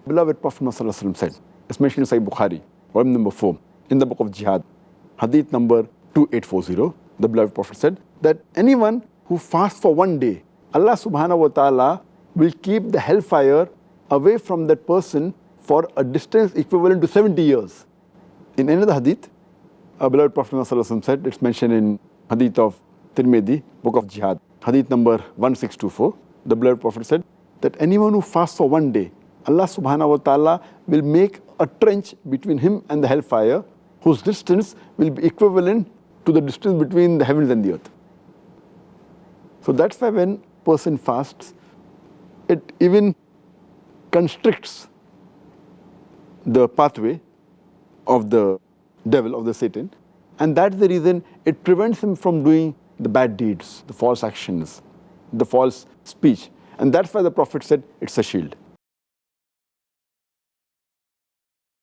beloved Prophet Muhammad ﷺ said, it's mentioned in Sahih Bukhari, volume number 4, in the book of Jihad, hadith number 2840, the beloved Prophet said that anyone who fasts for one day, Allah subhanahu wa ta'ala will keep the hellfire away from that person for a distance equivalent to 70 years. In another hadith, our beloved Prophet ﷺ said, it's mentioned in hadith of Tirmidhi, book of Jihad, hadith number 1624, the beloved Prophet said that anyone who fasts for one day, Allah subhanahu wa ta'ala will make a trench between him and the hellfire, whose distance will be equivalent to the distance between the heavens and the earth. So that's why when a person fasts, it even constricts the pathway of the devil, of the Satan, and that's the reason it prevents him from doing the bad deeds, the false actions, the false speech. And that's why the Prophet said it's a shield.